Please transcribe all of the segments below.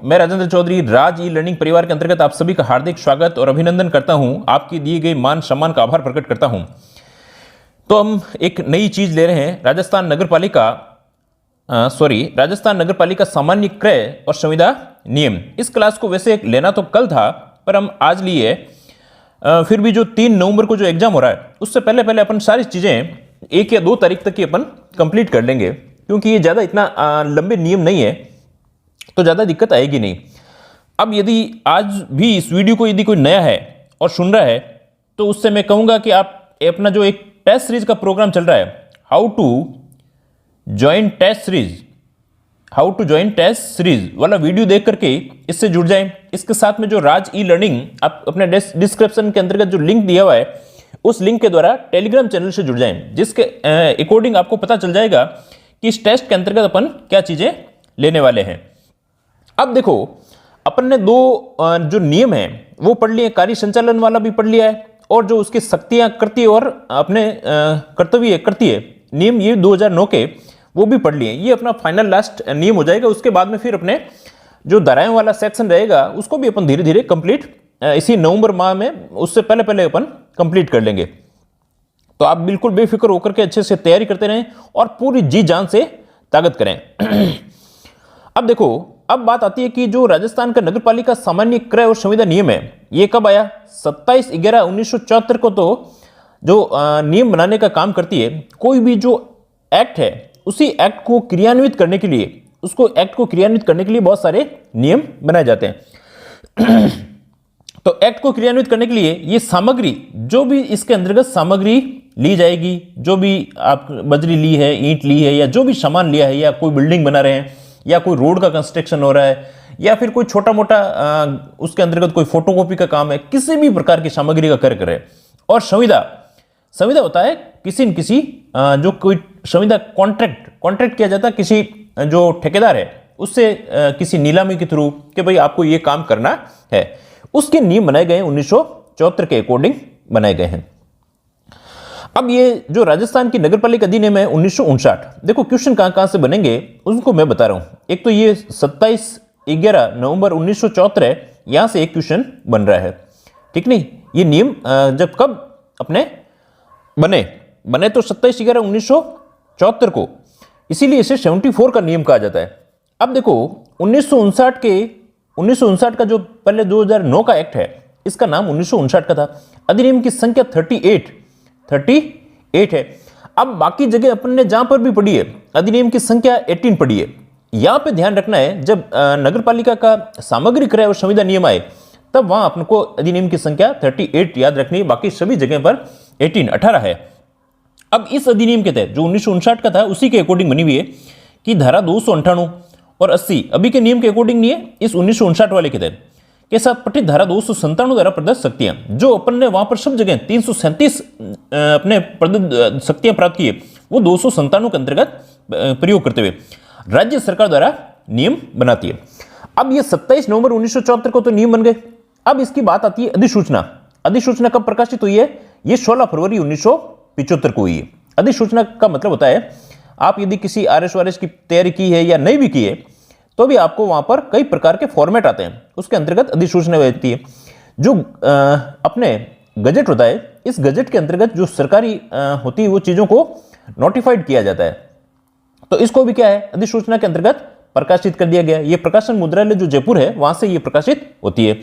मैं राजेंद्र चौधरी राज e learning परिवार के अंतर्गत आप सभी का हार्दिक स्वागत और अभिनंदन करता हूं। आपकी दिए गए मान सम्मान का आभार प्रकट करता हूं। तो हम एक नई चीज ले रहे हैं, राजस्थान नगर पालिका सामान्य क्रय और संविदा नियम। इस क्लास को वैसे लेना तो कल था, पर हम आज लिए। फिर भी जो 3 नवंबर को जो एग्जाम हो रहा है उससे पहले पहले अपन सारी चीजें 1 या 2 तारीख तक की अपन कंप्लीट कर लेंगे, क्योंकि ये ज्यादा इतना लंबे नियम नहीं है तो ज़्यादा दिक्कत आएगी नहीं। अब यदि आज भी इस वीडियो को यदि कोई नया है और सुन रहा है तो उससे मैं कहूँगा कि आप अपना जो एक टेस्ट सीरीज का प्रोग्राम चल रहा है, how to join test series वाला वीडियो देख करके इससे जुड़ जाएं। इसके साथ में जो राज ई लर्निंग, आप अपने डिस्क्रिप्शन के अंतर्गत जो लिंक दिया हुआ है उस लिंक के द्वारा टेलीग्राम चैनल से जुड़ जाएं, जिसके अकॉर्डिंग आपको पता चल जाएगा कि इस टेस्ट के अंतर्गत अपन क्या चीज़ें लेने वाले हैं। अब देखो, अपन ने 2 जो नियम है वो पढ़ लिए, कार्य संचालन वाला भी पढ़ लिया है और जो उसकी शक्तियां करती है और अपने कर्तव्य करती है नियम, ये 2009 के वो भी पढ़ लिए। ये अपना फाइनल लास्ट नियम हो जाएगा। उसके बाद में फिर अपने जो धाराएं वाला सेक्शन रहेगा उसको भी अपन धीरे धीरे कंप्लीट इसी नवंबर माह में, उससे पहले पहले अपन कंप्लीट कर लेंगे। तो आप बिल्कुल बेफिक्र होकर के अच्छे से तैयारी करते रहें और पूरी जी जान से ताकत करें। अब देखो, अब बात आती है कि जो राजस्थान का नगरपालिका सामान्य क्रय और संविदा नियम है, ये कब आया? 27/11/1974 को तो जो नियम बनाने का काम करती है। कोई भी जो एक्ट है उसी एक्ट को क्रियान्वित करने के लिए, बहुत सारे नियम बनाए जाते हैं। तो एक्ट को क्रियान्वित करने के लिए ये सामग्री, जो भी इसके अंतर्गत सामग्री ली जाएगी, जो भी आप बजरी ली है, ईंट ली है, या जो भी सामान लिया है, या कोई बिल्डिंग बना रहे हैं, या कोई रोड का कंस्ट्रक्शन हो रहा है, या फिर कोई छोटा मोटा उसके अंतर्गत कोई फोटोकॉपी का काम है, किसी भी प्रकार की सामग्री का कार्य करे। और संविदा होता है किसी न किसी जो कोई संविदा कॉन्ट्रैक्ट किया जाता है किसी जो ठेकेदार है उससे, किसी नीलामी के थ्रू कि भाई आपको ये काम करना है। उसके नियम बनाए गए 1974 के अकॉर्डिंग बनाए गए हैं। अब ये जो राजस्थान की नगरपालिका अधिनियम है 1959, देखो क्वेश्चन कहां से बनेंगे उनको मैं बता रहा हूं। एक तो ये 27/11/1974 है, यहां से एक क्वेश्चन बन रहा है, ठीक नहीं? ये नियम जब कब अपने बने तो 27/11/1974 को, इसीलिए इसे 74 का नियम कहा जाता है। अब देखो 1959 का जो पहले 2009 का एक्ट है, इसका नाम 1959 का था। अधिनियम की संख्या 38 है। अब बाकी जगह अपन ने जहां पर भी पढ़ी है अधिनियम की संख्या 18 पढ़ी है। यहां पे ध्यान रखना है, जब नगरपालिका का सामग्री क्रय और संविदा नियम आए तब वहां अपन को अधिनियम की संख्या 38 याद रखनी है, बाकी सभी जगह पर 18 है। अब इस अधिनियम के तहत जो 1959 का था उसी के अकॉर्डिंग बनी हुई है कि धारा 298 और 80 अभी के नियम के अकॉर्डिंग नहीं है, इस 1959 वाले के तहत के साथ पठित धारा 297 द्वारा प्रदत्त शक्तियां, जो अपन ने वहां पर सब जगह 337 अपने प्रदत्त शक्तियां प्राप्त की है, वो 297 के अंतर्गत प्रयोग करते हुए राज्य सरकार द्वारा नियम बनाती है। अब ये 27 नवंबर 1974 को तो नियम बन गए। अब इसकी बात आती है अधिसूचना कब प्रकाशित हुई है? ये 16 फरवरी 1975 को हुई है। अधिसूचना का मतलब होता है, आप यदि किसी RS की तैयारी की है या नहीं भी की है तो भी आपको वहां पर कई प्रकार के फॉर्मेट आते हैं, उसके अंतर्गत अधिसूचना होती है। जो अपने गजट होता है, इस गजट के अंतर्गत जो सरकारी होती है वो चीजों को नोटिफाइड किया जाता है, तो इसको भी क्या है, अधिसूचना के अंतर्गत प्रकाशित कर दिया गया। ये प्रकाशन मुद्रालय जो जयपुर है वहां से ये प्रकाशित होती है।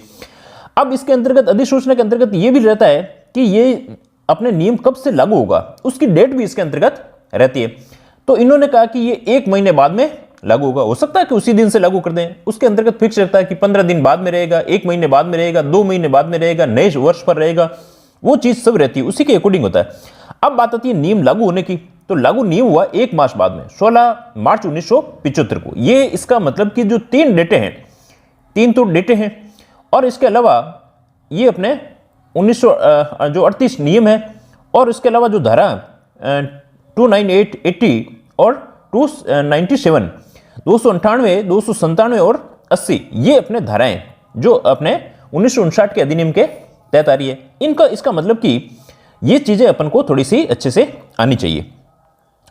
अब इसके अंतर्गत अधिसूचना के अंतर्गत ये भी रहता है कि ये अपने नियम कब से लागू होगा, उसकी डेट भी इसके अंतर्गत रहती है। तो इन्होंने कहा कि ये 1 महीने बाद में लागू होगा। हो सकता है कि उसी दिन से लागू कर दें, उसके अंतर्गत फिक्स रहता है कि 15 दिन बाद में रहेगा, 1 महीने बाद में रहेगा, 2 महीने बाद में रहेगा, नए वर्ष पर रहेगा, वो चीज सब रहती है, उसी के अकॉर्डिंग होता है। अब बात आती है नियम लागू होने की, तो लागू नियम हुआ 1 मास बाद में, 16 मार्च 1975 को। ये इसका मतलब कि जो 3 डेटे हैं, 3 तो डेटे हैं, और इसके अलावा ये अपने 1938 नियम है, और इसके अलावा जो धारा 298, 80 और 297, 298, 297 और 80, ये अपने धाराएं जो अपने 1959 के अधिनियम के तहत आ रही है। इसका मतलब कि ये चीजें अपन को थोड़ी सी अच्छे से आनी चाहिए।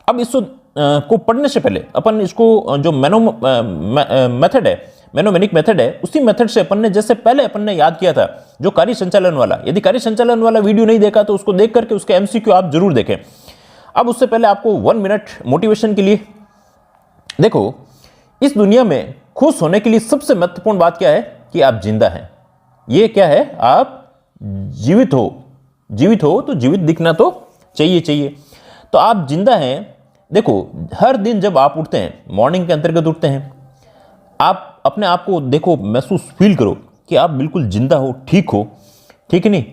अब इसको को पढ़ने से पहले अपन इसको जो मेथड है मैनोमेनिक मेथड है, उसी मेथड से अपन ने जैसे पहले अपन ने याद किया था जो कार्य संचालन वाला, यदि कार्य संचालन वाला वीडियो नहीं देखा तो उसको देख करके उसके एमसीक्यू आप जरूर देखें। अब उससे पहले आपको 1 मिनट मोटिवेशन के लिए, देखो इस दुनिया में खुश होने के लिए सबसे महत्वपूर्ण बात क्या है कि आप जिंदा हैं। ये क्या है, आप जीवित हो, जीवित हो तो जीवित दिखना तो चाहिए। तो आप जिंदा हैं। देखो हर दिन जब आप उठते हैं, मॉर्निंग के अंतर्गत उठते हैं, आप अपने आप को देखो, महसूस फील करो कि आप बिल्कुल जिंदा हो, ठीक हो, ठीक है नहीं।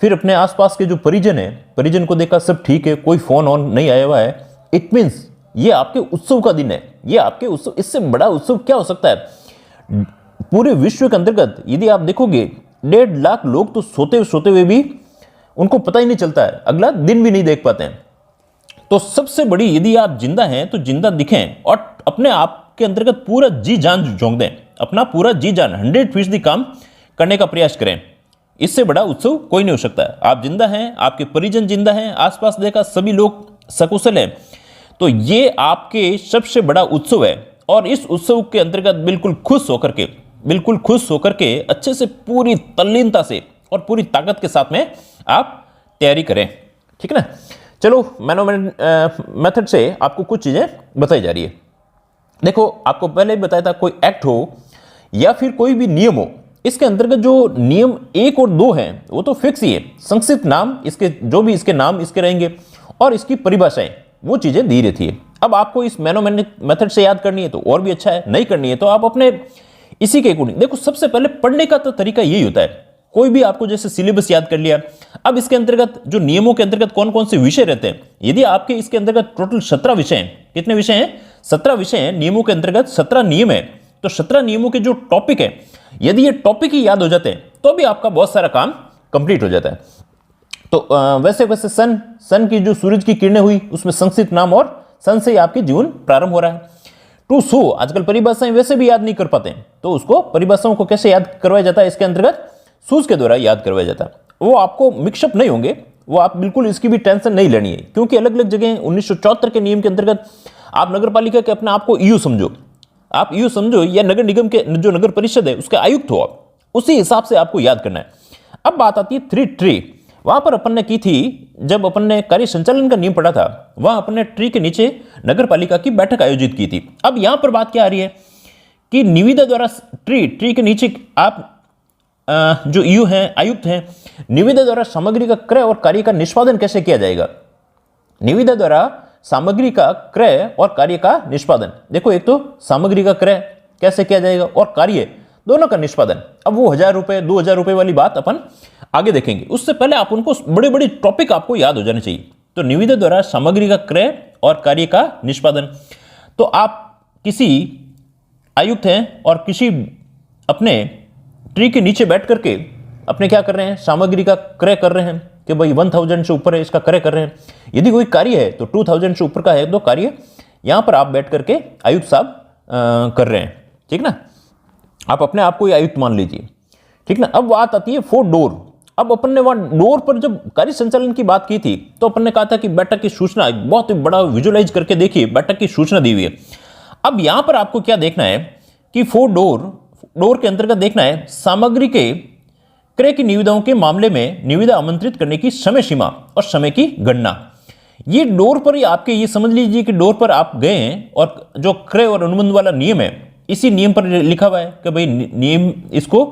फिर अपने आसपास के जो परिजन है, परिजन को देखा सब ठीक है, कोई फोन ऑन नहीं आया हुआ है, इट मीन्स ये आपके उत्सव का दिन है, ये आपके उत्सव, इससे बड़ा उत्सव क्या हो सकता है। पूरे विश्व के अंतर्गत यदि आप देखोगे 1.5 लाख लोग तो सोते हुए भी उनको पता ही नहीं चलता है, अगला दिन भी नहीं देख पाते हैं। तो सबसे बड़ी, यदि आप जिंदा हैं तो जिंदा दिखें और अपने आप के अंतर्गत पूरा जी जान झोंक दें, अपना पूरा जी जान 100% काम करने का प्रयास करें। इससे बड़ा उत्सव कोई नहीं हो सकता है। आप जिंदा हैं, आपके परिजन जिंदा हैं, आसपास देखा सभी लोग सकुशल हैं, तो ये आपके सबसे बड़ा उत्सव है। और इस उत्सव के अंतर्गत बिल्कुल खुश होकर के अच्छे से पूरी तल्लीनता से और पूरी ताकत के साथ में आप तैयारी करें, ठीक है ना। चलो मैनोमेनिक मेथड से आपको कुछ चीजें बताई जा रही है। देखो आपको पहले भी बताया था, कोई एक्ट हो या फिर कोई भी नियम हो, इसके अंतर्गत जो नियम 1 और 2 हैं वो तो फिक्स ही है। संक्षिप्त नाम इसके, जो भी इसके नाम इसके रहेंगे और इसकी परिभाषाएं, वो चीजें दी रहती है। अब आपको इस मैनोमेनिक मेथड से याद करनी है तो और भी अच्छा है, नहीं करनी है तो आप अपने इसी के अकॉर्डिंग देखो। सबसे पहले पढ़ने का तो तरीका यही होता है, कोई भी आपको जैसे सिलेबस याद कर लिया। अब इसके अंतर्गत जो नियमों के अंतर्गत कौन कौन से विषय रहते हैं, यदि आपके इसके अंतर्गत टोटल 17 विषय हैं, कितने विषय हैं, 17 विषय हैं, नियमों के अंतर्गत 17 नियम है, तो 17 नियमों के जो टॉपिक है, यदि ये टॉपिक ही याद हो जाते हैं तो भी आपका बहुत सारा काम कंप्लीट हो जाता है। तो वैसे सन की जो सूरज की किरणें हुई, उसमें संक्षिप्त नाम और सन से आपके जीवन प्रारंभ हो रहा है। टू सो, आजकल परिभाषाएं वैसे भी याद नहीं कर पाते हैं, तो उसको परिभाषाओं को कैसे याद करवाया जाता है, इसके अंतर्गत सूज के द्वारा याद करवाया जाता है। वो आपको मिक्सअप नहीं होंगे, वो आप बिल्कुल इसकी भी टेंशन नहीं लेनी है, क्योंकि अलग अलग जगह 1974 के नियम के अंतर्गत आप नगर पालिका के अपने आप को ईयू समझो, आप ईयू समझो, या नगर निगम के जो नगर परिषद है उसके आयुक्त हो आप, उसी हिसाब से आपको याद करना है। अब बात आती है 3 ट्री, वहां पर अपन ने की थी, जब अपन ने कार्य संचालन का नियम पढ़ा था, वहां अपन ने ट्री के नीचे नगर पालिका की बैठक आयोजित की थी। अब यहां पर बात क्या आ रही है कि निविदा द्वारा ट्री के नीचे आप जो ईयू हैं, आयुक्त हैं, निविदा द्वारा सामग्री का क्रय और कार्य का निष्पादन कैसे किया जाएगा। निविदा द्वारा सामग्री का क्रय और कार्य का निष्पादन, देखो एक तो सामग्री का क्रय कैसे किया जाएगा और कार्य दोनों का निष्पादन। अब वो 1000 रुपए 2000 रुपए वाली बात अपन आगे देखेंगे, उससे पहले आप उनको बड़े बड़े टॉपिक आपको याद हो जाने चाहिए। तो निविदा द्वारा सामग्री का क्रय और कार्य का निष्पादन, तो आप किसी आयुक्त हैं और किसी अपने ट्री के नीचे बैठ करके अपने क्या कर रहे हैं, सामग्री का क्रय कर रहे हैं कि भाई 1000 से ऊपर है इसका क्रय कर रहे हैं। यदि कोई कार्य है तो 2000 से ऊपर का है तो कार्य यहां पर आप बैठ करके आयुक्त साहब कर रहे हैं, ठीक ना। आप अपने आप को आयुक्त मान लीजिए, ठीक ना। अब बात आती है 4 डोर। अब अपन ने वहां डोर पर जब कार्य संचालन की बात की थी तो अपन ने कहा था कि बैठक की सूचना, बहुत ही बड़ा विजुअलाइज करके देखिए, बैठक की सूचना दी हुई है। अब यहां पर आपको क्या देखना है कि 4 डोर के अंतर्गत देखना है सामग्री के क्रय की निविदाओं के मामले में निविदा आमंत्रित करने की समय सीमा और समय की गणना। ये डोर पर ही आपके, ये समझ लीजिए कि डोर पर आप गए हैं और जो क्रय और अनुबंध वाला नियम है, इसी नियम पर लिखा हुआ है कि भाई नियम इसको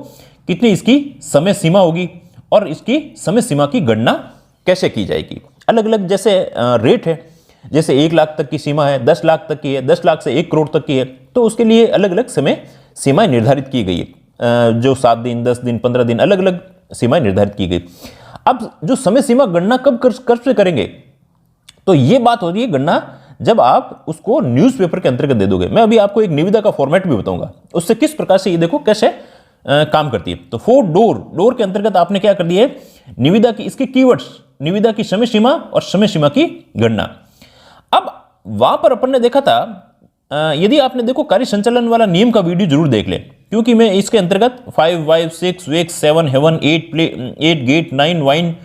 कितनी इसकी समय सीमा होगी और इसकी समय सीमा की गणना कैसे की जाएगी। अलग अलग जैसे रेट है, जैसे 1 लाख तक की सीमा है, 10 लाख तक की है, 10 लाख से 1 करोड़ तक की है, तो उसके लिए अलग अलग समय सीमाएं निर्धारित की गई है, जो 7 दिन 10 दिन 15 दिन अलग अलग सीमाएं निर्धारित की गई। अब जो समय सीमा गणना कब कर करेंगे, तो ये बात हो रही है गणना जब आप उसको न्यूज़पेपर के अंतर्गत दे दोगे। मैं अभी आपको एक निविदा का फॉर्मेट भी बताऊंगा, उससे किस प्रकार से ये देखो कैसे काम करती है। तो 4 डोर के अंतर्गत आपने क्या कर दिया है, निविदा की इसके कीवर्ड्स, निविदा की समय सीमा और समय सीमा की गणना। अब वहां पर अपन ने देखा था, यदि आपने देखो कार्य संचालन वाला नियम का वीडियो जरूर देख लें, क्योंकि मैं इसके अंतर्गत 5 वाइव 6 वेक 7 हेवन 8 प्ले 8 गेट 9 वाइन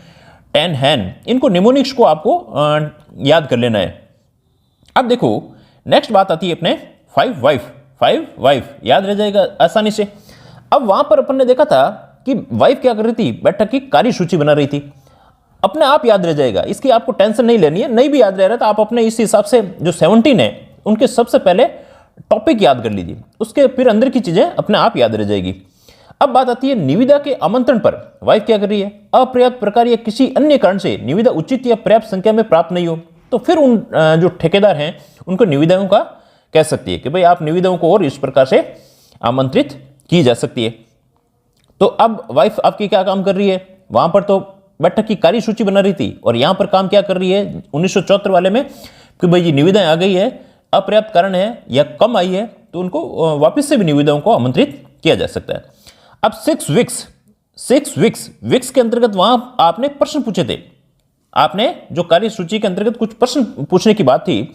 10 हैन, इनको निमोनिक्स को आपको याद कर लेना है। अब देखो नेक्स्ट बात आती है अपने 5 5 वाइफ, याद रह जाएगा आसानी से। अब वहां पर अपन ने देखा था कि वाइफ क्या कर रही थी, बैठक की कार्यसूची बना रही थी। अपने आप याद रह जाएगा, इसकी आपको टेंशन नहीं लेनी है। नहीं भी याद रह रहा तो आप अपने इस हिसाब से जो 17 है उनके सबसे पहले टॉपिक याद कर लीजिए, उसके फिर अंदर की चीजें अपने आप याद रह जाएगी। अब बात आती है निविदा के आमंत्रण पर वाइफ क्या कर रही है, अपर्याप्त प्रकार या किसी अन्य कारण से निविदा उचित या पर्याप्त संख्या में प्राप्त नहीं हो, तो फिर उन जो ठेकेदार हैं उनको निविदाओं का कह सकती है कि भाई आप निविदाओं को और इस प्रकार से आमंत्रित की जा सकती है। तो अब वाइफ आपकी क्या काम कर रही है, वहां पर तो बैठक की कार्यसूची बना रही थी, और यहां पर काम क्या कर रही है 1974 वाले में कि भाई जी निविदाएं आ गई है, अपर्याप्त कारण है या कम आई है, तो उनको वापस से भी निविदाओं को आमंत्रित किया जा सकता है। अब 6 वीक्स के अंतर्गत वहां आपने प्रश्न पूछे थे, आपने जो कार्यसूची के अंतर्गत कुछ प्रश्न पूछने की बात थी,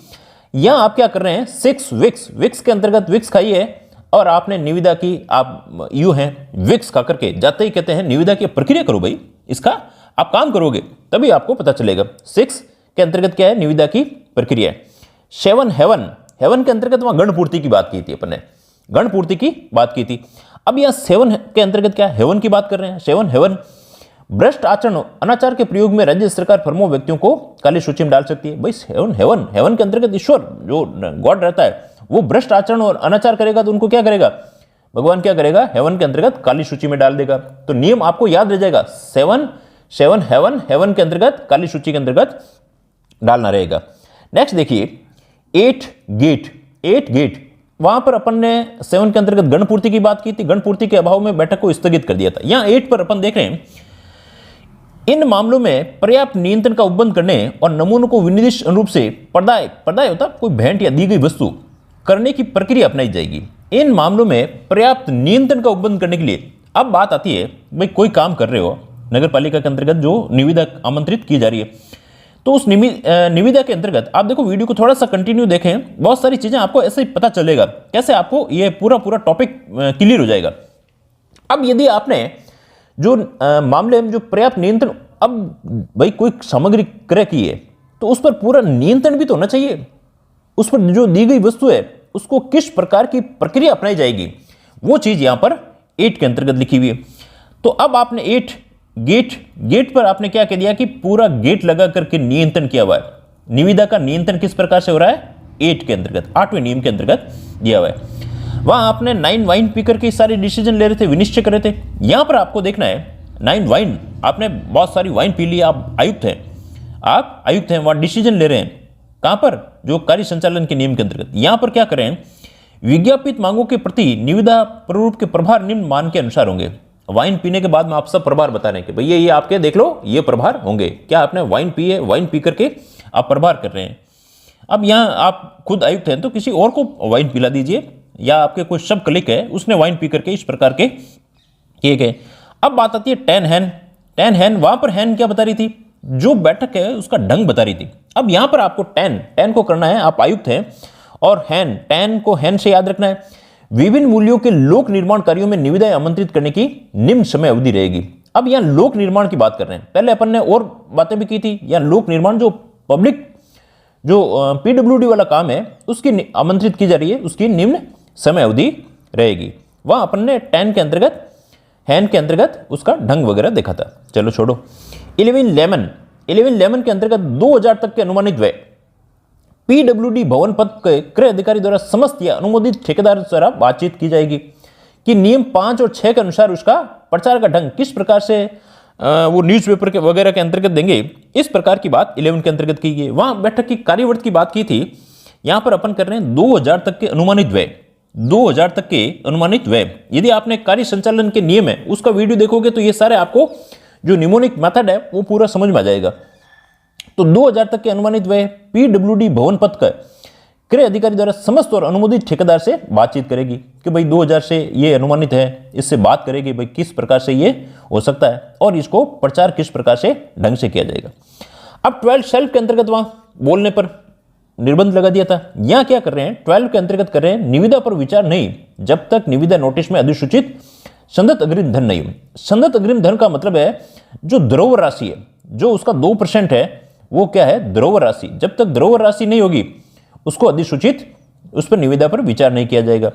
यहां आप क्या कर रहे हैं 6 वीक्स के अंतर्गत विक्स खाई है और आपने निविदा की, आप यू हैं विक्स खा करके जाते ही कहते हैं निविदा की प्रक्रिया करो भाई, इसका आप काम करोगे तभी आपको पता चलेगा। 6 के अंतर्गत क्या है, निविदा की प्रक्रिया। 7 हेवन के अंतर्गत वहां गणपूर्ति की बात की थी, अपन ने गणपूर्ति की बात की थी। अब यहां 7 के अंतर्गत क्या हेवन की बात कर रहे हैं। 7 हेवन, भ्रष्ट आचरण अनाचार के प्रयोग में राज्य सरकार फर्मों व्यक्तियों को काली सूची में डाल सकती है। भाई हेवन के अंतर्गत ईश्वर जो गॉड रहता है वो भ्रष्ट आचरण और अनाचार करेगा तो उनको क्या करेगा, भगवान क्या करेगा, हेवन के अंतर्गत काली सूची में डाल देगा। तो नियम आपको याद रह जाएगा, 7 हेवन के अंतर्गत काली सूची के अंतर्गत डालना रहेगा। नेक्स्ट देखिए 8 गेट, वहां पर अपन ने 7 के अंतर्गत गणपूर्ति की बात की थी, गणपूर्ति के अभाव में बैठक को स्थगित कर दिया था। यहां 8 पर अपन देख रहे हैं, इन मामलों में पर्याप्त नियंत्रण का उपबंध करने और नमूनों को विनिर्दिष्ट अनुरूप से पर्दाय होता कोई भेंट या दी गई वस्तु करने की प्रक्रिया अपनाई जाएगी। इन मामलों में पर्याप्त नियंत्रण का उपबंध करने के लिए अब बात आती है, भाई कोई काम कर रहे हो नगर पालिका के अंतर्गत जो निविदा आमंत्रित की जा रही है, तो उस निविदा के अंतर्गत आप देखो वीडियो को थोड़ा सा कंटिन्यू देखें, बहुत सारी चीजें आपको ऐसे ही पता चलेगा, कैसे आपको ये पूरा टॉपिक क्लियर हो जाएगा। अब यदि आपने जो मामले में जो पर्याप्त नियंत्रण, अब भाई कोई सामग्री क्रय की है तो उस पर पूरा नियंत्रण भी तो होना चाहिए, उस पर जो दी गई वस्तु है उसको किस प्रकार की प्रक्रिया अपनाई जाएगी, वो चीज यहां पर 8 के अंतर्गत लिखी हुई है। तो अब आपने 8 गेट पर आपने क्या कह दिया कि पूरा गेट लगा करके नियंत्रण किया हुआ है। निविदा का नियंत्रण किस प्रकार से हो रहा है, 8 के अंतर्गत, 8वें नियम के अंतर्गत दिया हुआ है। वहां आपने 9 वाइन पी करके सारे डिसीजन ले रहे थे, विनिश्चय कर रहे थे। यहां पर आपको देखना है 9 वाइन, आपने बहुत सारी वाइन पी ली, आप आयुक्त हैं, वहां डिसीजन ले रहे हैं, कहां पर, जो कार्य संचालन के नियम के अंतर्गत। यहां पर क्या करें, विज्ञापित मांगों के प्रति निविदा प्रारूप के प्रभार निम्न मान के अनुसार होंगे। वाइन पीने के बाद में आप सब प्रभार बता रहे हैं कि भैया ये आपके देख लो ये प्रभार होंगे। क्या आपने वाइन पी है, वाइन पी करके आप प्रभार कर रहे हैं। अब यहां आप खुद आयुक्त हैं तो किसी और को वाइन पिला दीजिए, या आपके कोई सब कलिक है उसने वाइन पी करके इस प्रकार के किए गए। अब बात आती है 10 हैन, वहां पर हैन क्या बता रही थी, जो बैठक है उसका ढंग बता रही थी। अब यहां पर आपको 10 को करना है, आप आयुक्त हैं, और 10 को हैन से याद रखना है। विभिन्न मूल्यों के लोक निर्माण कार्यों में निविदाएं आमंत्रित करने की निम्न समय अवधि रहेगी। अब यहां लोक निर्माण की बात कर रहे हैं, पहले अपन ने और बातें भी की थी। यहां लोक निर्माण जो पब्लिक जो पीडब्ल्यूडी वाला काम है उसकी आमंत्रित की जा रही है, उसकी निम्न समय अवधि रहेगी। वहां अपन ने 10 के अंतर्गत, हैन के अंतर्गत उसका ढंग वगैरह देखा था। चलो छोड़ो। 11 लेमन के अंतर्गत 2000 तक के अनुमानित व्यय पीडब्ल्यूडी भवन पद के क्रय अधिकारी द्वारा समस्त या अनुमोदित ठेकेदार द्वारा बातचीत की जाएगी कि नियम 5 और 6 के अनुसार उसका प्रचार का ढंग किस प्रकार से वो न्यूज़पेपर के वगैरह के अंतर्गत देंगे। इस प्रकार की बात 11 के अंतर्गत की गई। वहां बैठक की कार्यवर्त की बात की थी, यहां पर अपन कर रहे हैं 2000 तक के अनुमानित व्यय, 2000 तक के अनुमानित व्यय। यदि आपने कार्य संचालन के नियम है उसका वीडियो देखोगे तो ये सारे आपको जो निमोनिक मेथड है वो पूरा समझ में आ जाएगा। तो 2000 तक के अनुमानित व्यय पीडब्ल्यूडी भवन पद का क्रय अधिकारी द्वारा समस्त और अनुमोदित ठेकेदार से बातचीत करेगी कि भाई 2000 से ये अनुमानित है, इससे बात करेगी भाई किस प्रकार से ये हो सकता है और इसको प्रचार किस प्रकार से ढंग से किया जाएगा। अब 12 शेल्फ के अंतर्गत वहां बोलने पर निर्बंध लगा दिया था। यहां क्या कर रहे हैं, 12 के अंतर्गत कर रहे हैं निविदा पर विचार नहीं जब तक निविदा नोटिस में अधिसूचित संदत अग्रिम धन नहीं हो। संदत अग्रिम धन का मतलब है जो धरोहर राशि है, जो उसका 2% है, वो क्या है, धरोहर राशि। जब तक धरोहर राशि नहीं होगी उसको अधिसूचित उस पर निविदा पर विचार नहीं किया जाएगा।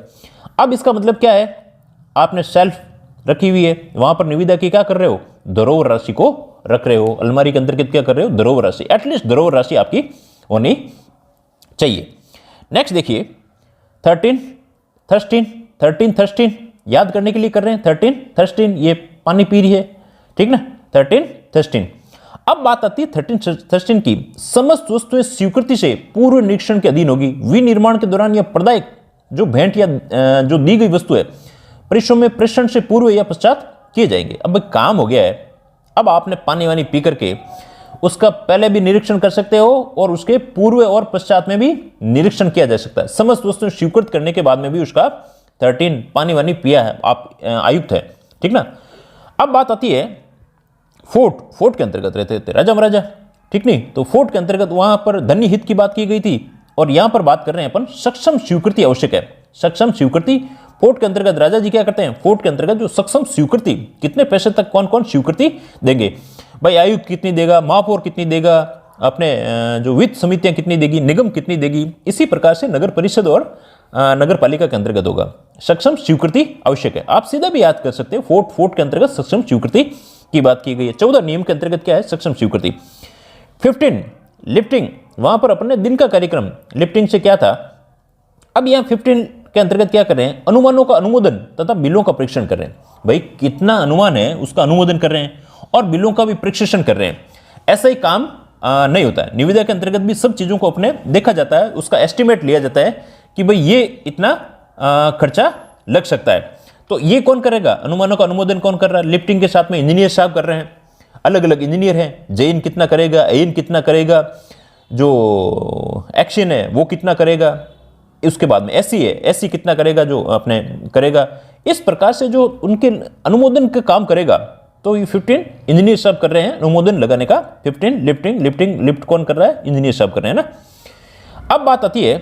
अब इसका मतलब क्या है, आपने शेल्फ रखी हुई है, वहां पर निविदा की क्या कर रहे हो, धरोहर राशि को रख रहे हो, अलमारी के अंतर्गत क्या कर रहे हो, धरोहर राशि, एटलीस्ट धरोहर राशि आपकी होनी चाहिए। नेक्स्ट देखिए 13 याद करने के लिए कर रहे हैं 13 ये पानी पी रही है, ठीक ना, 13 अब बात आती है 13 की, समस्त वस्तुएं स्वीकृति से पूर्व निरीक्षण के अधीन होगी। विनिर्माण के दौरान या प्रदाय जो भेंट या जो दी गई वस्तु है परिश्रम में प्रेषण से पूर्व या पश्चात किए जाएंगे। अब काम हो गया है, अब आपने पानी वानी पी करके उसका पहले भी निरीक्षण कर सकते हो और उसके पूर्व और पश्चात में भी निरीक्षण किया जा सकता है। समस्त वस्तुएं स्वीकृत करने के बाद में भी उसका 13 पानी वानी पिया है, आप आयुक्त है, ठीक ना। अब बात आती है फोर्ट के अंतर्गत रहते थे राजा महाराजा, ठीक नहीं, तो फोर्ट के अंतर्गत वहां पर धन्य हित की बात की गई थी और यहां पर बात कर रहे हैं अपन सक्षम स्वीकृति आवश्यक है। सक्षम स्वीकृति फोर्ट के अंतर्गत राजा जी क्या करते हैं, फोर्ट के अंतर्गत जो सक्षम स्वीकृति, कितने पैसे तक कौन कौन स्वीकृति देंगे, भाई आयुक्त कितनी देगा, महापौर कितनी देगा, अपने जो वित्त समितियां कितनी देगी, निगम कितनी देगी, इसी प्रकार से नगर परिषद और नगर पालिका के अंतर्गत होगा। सक्षम स्वीकृति आवश्यक है, आप सीधा भी याद कर सकते हैं, फोर्ट के अंतर्गत सक्षम स्वीकृति की बात की गई है। 14 नियम के अंतर्गत क्या है, सक्षम स्वीकृति। 15 लिफ्टिंग, वहां पर अपने दिन का कार्यक्रम लिफ्टिंग से क्या था। अब यहां 15 के अंतर्गत क्या कर रहे हैं, अनुमानों का अनुमोदन तथा बिलों का परीक्षण कर रहे हैं। भाई कितना अनुमान है उसका अनुमोदन कर रहे हैं और बिलों का भी परीक्षण कर रहे हैं। ऐसा ही काम नहीं होता है, निविदा के अंतर्गत भी सब चीजों को अपने देखा जाता है, उसका एस्टिमेट लिया जाता है कि भाई ये इतना खर्चा लग सकता है। तो ये कौन करेगा, अनुमानों का अनुमोदन कौन कर रहा है, लिफ्टिंग के साथ में इंजीनियर साहब कर रहे हैं, अलग अलग इंजीनियर हैं, जेइन कितना करेगा, एइन कितना करेगा, जो एक्शन है वो कितना करेगा, उसके बाद में एससी है, एससी कितना करेगा जो अपने करेगा। इस प्रकार से जो उनके अनुमोदन का काम करेगा, तो ये 15 इंजीनियर साहब कर रहे हैं अनुमोदन लगाने का। 15 लिफ्ट कौन कर रहा है, इंजीनियर साहब कर रहे हैं ना। अब बात आती है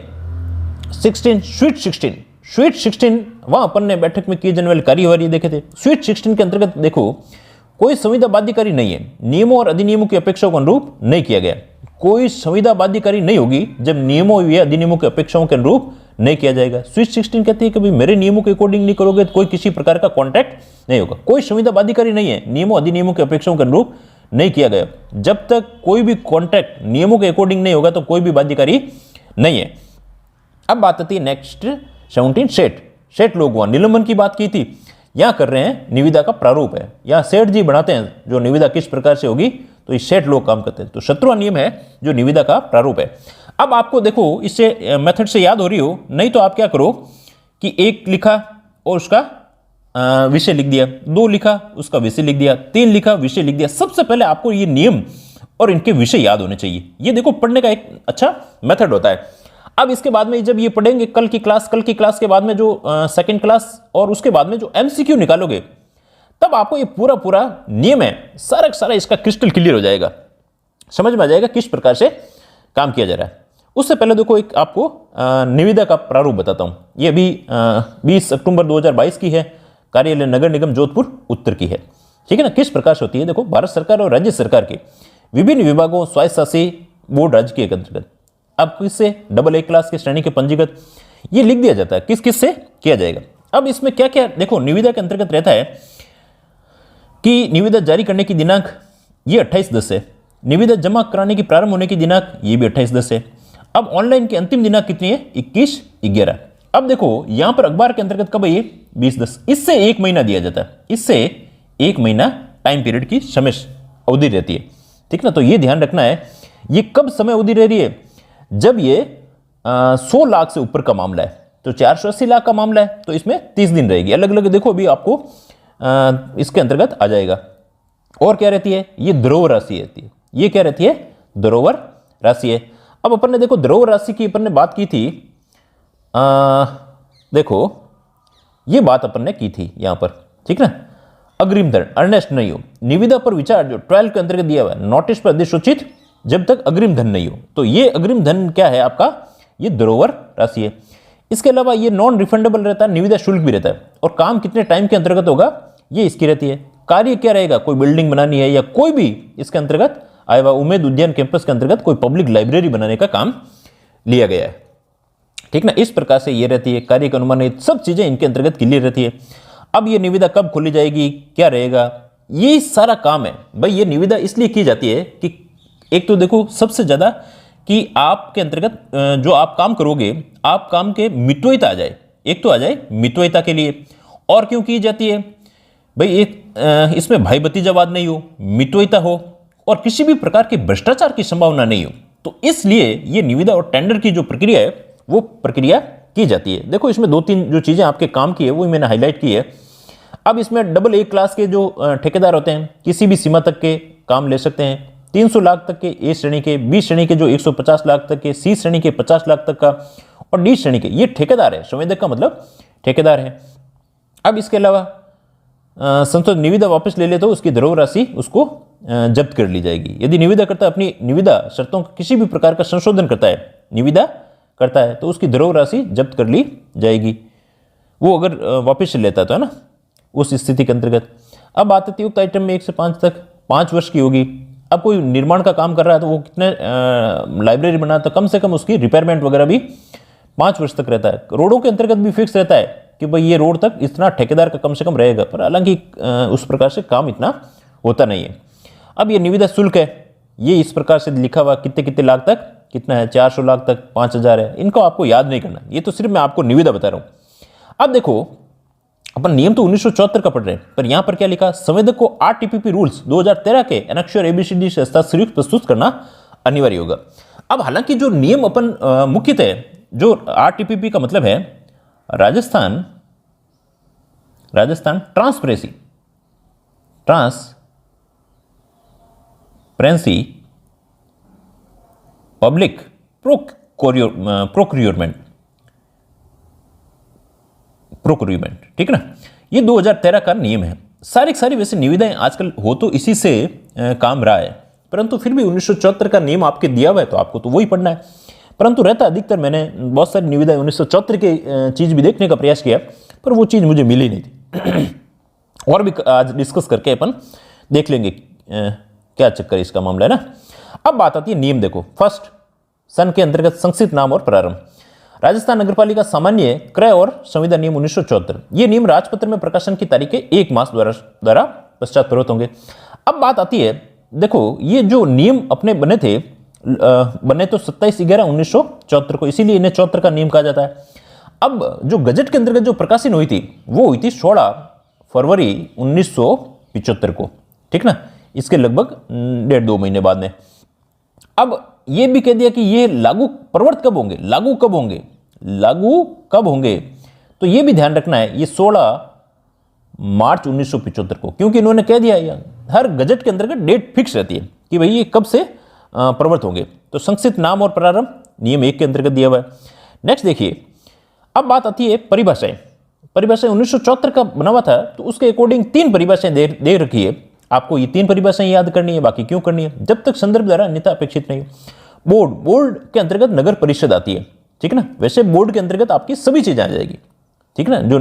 16 स्वीट 16 वहां अपन ने बैठक में किए जाने वाले कार्यवाही देखे थे। स्वीट 16 के अंतर्गत देखो कोई संविदा बाध्यकारी नहीं है, नियमों और अधिनियमों की अपेक्षाओं को अनुरूप नहीं किया गया। कोई संविदा बाध्यकारी नहीं होगी जब नियमों या अधिनियमों की अपेक्षाओं के अनुरूप नहीं किया जाएगा। स्वीट 16 कहती है कि भाई मेरे नियमों के अकॉर्डिंग नहीं करोगे तो कोई किसी प्रकार का कॉन्ट्रैक्ट नहीं होगा। कोई संविदा बाध्यकारी नहीं है, नियमों अधिनियमों की अपेक्षाओं के अनुरूप नहीं किया गया। जब तक कोई भी कॉन्ट्रैक्ट नियमों के अकॉर्डिंग नहीं होगा तो कोई भी बाध्यकारी नहीं है। अब बात आती है नेक्स्ट 17 सेठ लोग वहां निलंबन की बात की थी, यहां कर रहे हैं निविदा का प्रारूप है, यहां सेठ जी बनाते हैं जो निविदा किस प्रकार से होगी, तो ये सेठ लोग काम करते हैं। तो 17वां नियम है जो निविदा का प्रारूप है। अब आपको देखो इससे मेथड से याद हो रही हो, नहीं तो आप क्या करो कि 1 लिखा और उसका विषय लिख दिया, 2 लिखा उसका विषय लिख दिया, 3 लिखा विषय लिख दिया। सबसे पहले आपको ये नियम और इनके विषय याद होने चाहिए। ये देखो पढ़ने का एक अच्छा मेथड होता है। अब इसके बाद में जब ये पढ़ेंगे कल की क्लास के बाद में जो सेकंड क्लास और उसके बाद में जो एमसीक्यू निकालोगे, तब आपको ये पूरा नियम है सारा इसका क्रिस्टल क्लियर हो जाएगा, समझ में आ जाएगा किस प्रकार से काम किया जा रहा है। उससे पहले देखो एक आपको निविदा का प्रारूप बताता हूं। ये अभी 20 अक्टूबर 2022 की है, कार्यालय नगर निगम जोधपुर उत्तर की है, ठीक है ना। किस प्रकार से होती है, देखो भारत सरकार और राज्य सरकार के विभिन्न विभागों स्वायत्तशासी बोर्ड राज्य के अंतर्गत अब किससे AA क्लास के श्रेणी के पंजीकृत ये लिख दिया जाता है किस किस से किया जाएगा। अब इसमें क्या क्या देखो निविदा के अंतर्गत रहता है कि निविदा जारी करने की दिनांक ये 28/10 है, निविदा जमा कराने की प्रारंभ होने की दिनांक ये भी 28/10 है। अब ऑनलाइन की अंतिम दिनांक कितनी है, 21/11। अब देखो यहां पर अखबार के अंतर्गत कब है ये 20/10, इससे 1 महीना दिया जाता है, इससे 1 महीना टाइम पीरियड की समय अवधि रहती है, ठीक ना। तो ये ध्यान रखना है ये कब समय अवधि रह रही है, जब ये 100 लाख से ऊपर का मामला है, तो 480 लाख का मामला है तो इसमें 30 दिन रहेगी। अलग अलग देखो अभी आपको इसके अंतर्गत आ जाएगा। और क्या रहती है, ये धरोहर राशि रहती है, ये क्या रहती है, धरोहर राशि है। अब अपन ने देखो धरोहर राशि की अपन ने बात की थी, देखो ये बात अपन ने की थी यहां पर, ठीक ना। अग्रिम धन अर्नेस्ट नहीं हो, निविदा पर विचार जो 12 के अंतर्गत दिया हुआ है, नोटिस पर अधिसूचित जब तक अग्रिम धन नहीं हो, तो ये अग्रिम धन क्या है आपका, ये धरोहर राशि है। इसके अलावा ये नॉन रिफंडेबल रहता है, निविदा शुल्क भी रहता है, और काम कितने टाइम के अंतर्गत होगा ये इसकी रहती है। कार्य क्या रहेगा, कोई बिल्डिंग बनानी है या कोई भी इसके अंतर्गत आया हुआ उम्मेद उद्यान कैंपस के अंतर्गत कोई पब्लिक लाइब्रेरी बनाने का काम लिया गया है, ठीक ना। इस प्रकार से ये रहती है, कार्य का अनुमान, सब चीजें इनके अंतर्गत क्लियर रहती है। अब ये निविदा कब खोली जाएगी, क्या रहेगा, ये सारा काम है भाई। ये निविदा इसलिए की जाती है कि एक तो देखो सबसे ज्यादा कि आपके अंतर्गत जो आप काम करोगे, आप काम के मितव्ययिता आ जाए, एक तो आ जाए मितव्ययिता के लिए। और क्यों की जाती है भाई, एक इसमें भाई भतीजावाद नहीं हो, मितव्ययिता हो और किसी भी प्रकार के भ्रष्टाचार की संभावना नहीं हो। तो इसलिए ये निविदा और टेंडर की जो प्रक्रिया है वो प्रक्रिया की जाती है। देखो इसमें 2-3 जो चीजें आपके काम की है वो मैंने हाईलाइट की है। अब इसमें डबल ए क्लास के जो ठेकेदार होते हैं किसी भी सीमा तक के काम ले सकते हैं। 300 लाख तक के ए श्रेणी के, बी श्रेणी के जो 150 लाख तक के, सी श्रेणी के 50 लाख तक का और डी श्रेणी के ये ठेकेदार है। संवेदक का मतलब ठेकेदार है। अब इसके अलावा संसद निविदा वापस ले ले तो उसकी धरोहर राशि उसको जब्त कर ली जाएगी। यदि निविदाकर्ता अपनी निविदा शर्तों का किसी भी प्रकार का संशोधन करता है, निविदा करता है, तो उसकी धरोहर राशि जब्त कर ली जाएगी, वो अगर वापस से लेता तो है ना, उस स्थिति के अंतर्गत। अब बात आती है उक्त आइटम में 1 से 5 तक 5 वर्ष की होगी। अब कोई निर्माण का काम कर रहा है तो वो कितने लाइब्रेरी बना तो कम से कम उसकी रिपेयरमेंट वगैरह भी 5 वर्ष तक रहता है। रोडों के अंतर्गत भी फिक्स रहता है कि भाई ये रोड तक इतना ठेकेदार का कम से कम रहेगा, पर हालांकि उस प्रकार से काम इतना होता नहीं है। अब ये निविदा शुल्क है, ये इस प्रकार से लिखा हुआ कितने कितने लाख तक कितना है, 400 लाख तक 5000 है। इनको आपको याद नहीं करना, ये तो सिर्फ मैं आपको निविदा बता रहा हूं। अब देखो अपन नियम तो 1974 का पढ़ रहे हैं, पर यहां पर क्या लिखा, संवेदक को आरटीपीपी रूल्स 2013 के एनेक्स्योर एबीसीडी से हस्ताक्षरित प्रस्तुत करना अनिवार्य होगा। अब हालांकि जो नियम अपन मुख्यतः जो आरटीपीपी का मतलब है राजस्थान ट्रांसपेरेंसी पब्लिक प्रोक्यूरमेंट, ठीक है ना, ये 2013 का नियम है। सारी वैसे निविदाएं आजकल हो तो इसी से काम रहा है, परंतु फिर भी 1974 का नियम आपके दिया हुआ है तो आपको तो वही पढ़ना है। परंतु रहता अधिकतर, मैंने बहुत सारी निविदाएं 1974 के चीज भी देखने का प्रयास किया, पर वो चीज मुझे मिली नहीं थी। और भी आज डिस्कस करके अपन देख लेंगे क्या चक्कर इसका मामला है ना। अब बात आती है नियम, देखो फर्स्ट सन के अंतर्गत संक्षिप्त नाम और प्रारंभ। राजस्थान नगरपालिका सामान्य क्रय और संविदा नियम 1974, ये नियम राजपत्र में प्रकाशन की तारीख के 1 मास द्वारा पश्चात प्रवृत्त होंगे। अब बात आती है, देखो ये जो नियम अपने बने थे, बने तो 27/11/1974 को, इसीलिए इन्हें 74 का नियम कहा जाता है। अब जो गजट के अंतर्गत जो प्रकाशन हुई थी वो हुई थी 16 फरवरी 1975 को, ठीक ना, इसके लगभग 1.5-2 महीने बाद में। अब ये भी कह दिया कि ये लागू प्रवर्त कब होंगे, लागू कब होंगे, तो ये भी ध्यान रखना है, ये 16 मार्च 1975 को, क्योंकि इन्होंने कह दिया हर गजट के अंतर्गत डेट फिक्स रहती है कि भाई ये कब से प्रवर्त होंगे। तो संक्षिप्त नाम और प्रारंभ नियम 1 के अंतर्गत दिया हुआ है। नेक्स्ट देखिए, अब बात आती है परिभाषाएं। 1974 का बना हुआ था, तो उसके अकॉर्डिंग 3 परिभाषाएं दे रखी है। आपको ये 3 परिभाषाएं याद करनी है, बाकी क्यों करनी है, जब तक संदर्भ द्वारा अन्यथा अपेक्षित नहीं हो। बोर्ड के अंतर्गत नगर परिषद आती है, ठीक ना, वैसे बोर्ड के अंतर्गत आपकी सभी चीजें आ जाएगी, ठीक ना। जो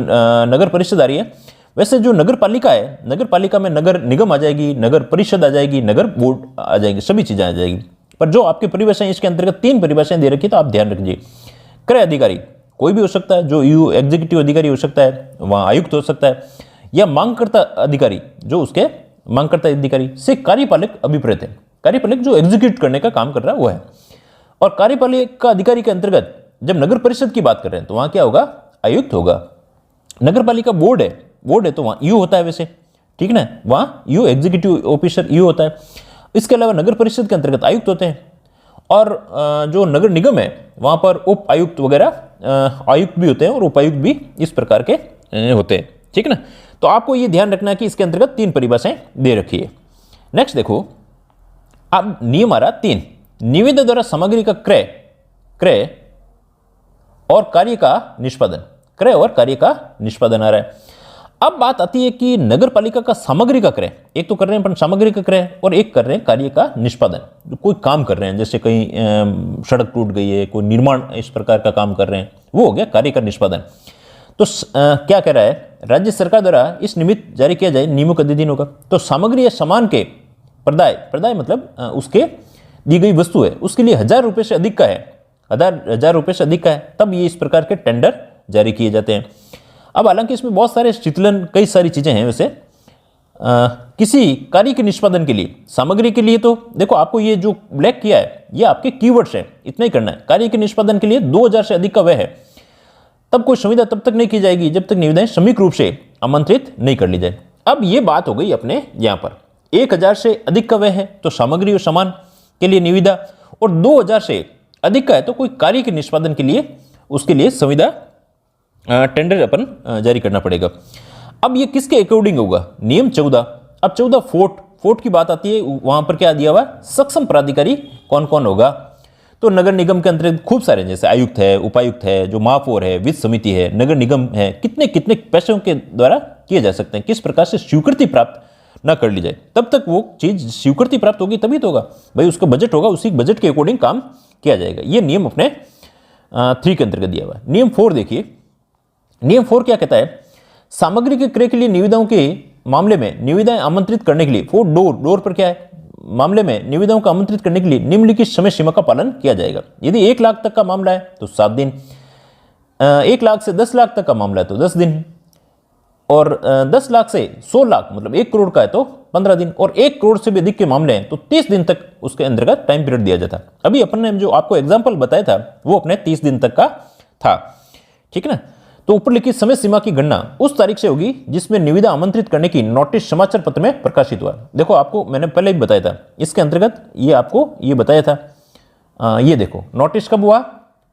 नगर परिषद आ रही है, वैसे जो नगर पालिका है, नगर पालिका में नगर निगम आ जाएगी, नगर परिषद आ जाएगी, नगर बोर्ड आ जाएगी, सभी चीजें आ जाएगी। पर जो आपकी परिभाषाएं इसके अंतर्गत 3 परिभाषाएं दे रखी, तो आप ध्यान रखिए। क्रय अधिकारी कोई भी हो सकता है, जो यू एग्जीक्यूटिव अधिकारी हो सकता है, वहां आयुक्त हो सकता है, या मांगकर्ता अधिकारी, जो उसके मांगकर्ता अधिकारी से कार्यपालक अभिप्रेत है। कार्यपालक जो एग्जीक्यूट करने का काम कर रहा है वो है। और कार्यपालक का अधिकारी के अंतर्गत जब नगर परिषद की बात कर रहे हैं तो वहां क्या होगा, आयुक्त होगा। नगर पालिका बोर्ड है तो वहां यू होता है वैसे, ठीक ना, वहां यू एग्जीक्यूटिव ऑफिसर यू होता है। इसके अलावा नगर परिषद के अंतर्गत आयुक्त होते हैं, और जो नगर निगम है वहां पर उप आयुक्त वगैरह आयुक्त भी होते हैं, और उपायुक्त भी इस प्रकार के होते हैं, ठीक ना। तो आपको ये ध्यान रखना है कि इसके अंतर्गत 3 परिभाषाएं दे रखी है। नेक्स्ट देखो, अब नियम आ रहा 3, निविदा द्वारा सामग्री का क्रय और कार्य का निष्पादन आ रहा है। अब बात आती है कि नगर पालिका का सामग्री का क्रय, एक तो कर रहे हैं अपन सामग्री का क्रय, और एक कर रहे हैं कार्य का निष्पादन। कोई काम कर रहे हैं, जैसे कहीं सड़क टूट गई है, कोई निर्माण इस प्रकार का काम कर रहे हैं, वो हो गया कार्य का निष्पादन। तो क्या कह रहा है, राज्य सरकार द्वारा इस निमित्त जारी किया जाए नियमों का अधीन होगा। तो सामग्री या सामान के प्रदाय मतलब उसके दी गई वस्तु है, उसके लिए 1000 रुपये से अधिक का है 1000 रुपये से अधिक का है, तब ये इस प्रकार के टेंडर जारी किए जाते हैं। अब हालांकि इसमें बहुत सारे शीतलन कई सारी चीज़ें हैं। वैसे किसी कार्य के निष्पादन के लिए, सामग्री के लिए तो देखो आपको ये जो ब्लैक किया है ये आपके कीवर्ड्स हैं, इतना ही करना है। कार्य के निष्पादन के लिए 2000 से अधिक का व्यय है, तब कोई संविदा तब तक नहीं की जाएगी जब तक निविदाएं श्रमिक रूप से आमंत्रित नहीं कर ली जाए। अब ये बात हो गई अपने यहाँ पर 1000 से अधिक का व्यय है तो सामग्री और सामान के लिए निविदा, और 2000 से अधिक का है तो कोई कार्य के निष्पादन के लिए उसके लिए संविदा टेंडर अपन जारी करना पड़ेगा। अब ये किसके अकॉर्डिंग होगा? नियम 14। अब 14 फोर्ट की बात आती है, वहां पर क्या दिया हुआ? सक्षम प्राधिकारी कौन कौन होगा? तो नगर निगम के अंतर्गत खूब सारे, जैसे आयुक्त है, उपायुक्त है, जो महापौर है, वित्त समिति है, नगर निगम है, कितने कितने पैसों के द्वारा किए जा सकते हैं, किस प्रकार से स्वीकृति प्राप्त ना कर ली जाए, तब तक वो चीज स्वीकृति प्राप्त होगी तभी तो होगा भाई, उसका बजट होगा, उसी बजट के अकॉर्डिंग काम किया जाएगा। ये नियम अपने 3 के अंतर्गत दिया हुआ है। नियम 4 देखिए, नियम 4 क्या कहता है? सामग्री के क्रय के लिए निविदाओं के मामले में निविदाएं आमंत्रित करने के लिए, फोर डोर पर क्या है? मामले में निविदाओं को आमंत्रित करने के लिए निम्नलिखित समय सीमा का पालन किया जाएगा। यदि 1 लाख तक का मामला है तो 7 दिन, 1 लाख से 10 लाख तक का मामला है तो 10 दिन, और 10 लाख से 100 लाख मतलब 1 करोड़ का है तो 15 दिन, और 1 करोड़ से भी अधिक के मामले हैं तो 30 दिन तक उसके अंतर्गत टाइम पीरियड दिया जाता है। अभी अपन ने जो आपको एग्जाम्पल बताया था वो अपने 30 दिन तक का था, ठीक है ना। तो ऊपर लिखित समय सीमा की गणना उस तारीख से होगी जिसमें निविदा आमंत्रित करने की नोटिस समाचार पत्र में प्रकाशित हुआ। देखो आपको मैंने पहले भी बताया था, इसके अंतर्गत ये आपको ये बताया था। ये देखो नोटिस कब हुआ?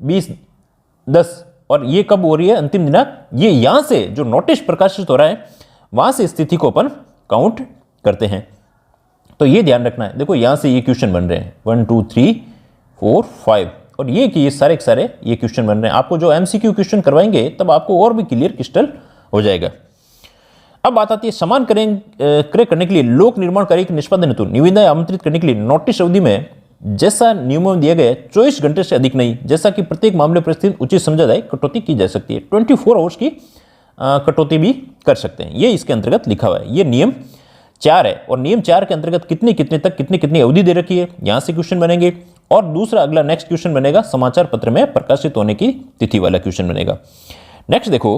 20/10, और ये कब हो रही है? अंतिम दिनांक। ये यहां से जो नोटिस प्रकाशित हो रहा है वहां से स्थिति को अपन काउंट करते हैं, तो ये ध्यान रखना है। देखो यहां से ये क्वेश्चन बन रहे हैं 1 2 3 4 5, और ये कि ये सारे के सारे ये क्वेश्चन बन रहे हैं। आपको जो एमसीक्यू क्वेश्चन करवाएंगे तब आपको और भी क्लियर क्रिस्टल हो जाएगा। अब बात आती है समान क्रय करने के लिए लोक निर्माण कार्य के निष्पादन हेतु निविदाएं आमंत्रित करने के लिए नोटिस अवधि में जैसा नियमों में दिया गया 24 घंटे से अधिक नहीं, जैसा कि प्रत्येक मामले परिस्थिति उचित समझा जाए कटौती की जा सकती है। 24 आवर्स की कटौती भी कर सकते हैं, ये इसके अंतर्गत लिखा हुआ है। ये नियम 4 है, और नियम 4 के अंतर्गत कितने कितने तक कितनी कितनी अवधि दे रखी है, यहां से क्वेश्चन बनेंगे। और दूसरा अगला नेक्स्ट क्वेश्चन बनेगा समाचार पत्र में प्रकाशित होने की तिथि वाला क्वेश्चन बनेगा। नेक्स्ट देखो,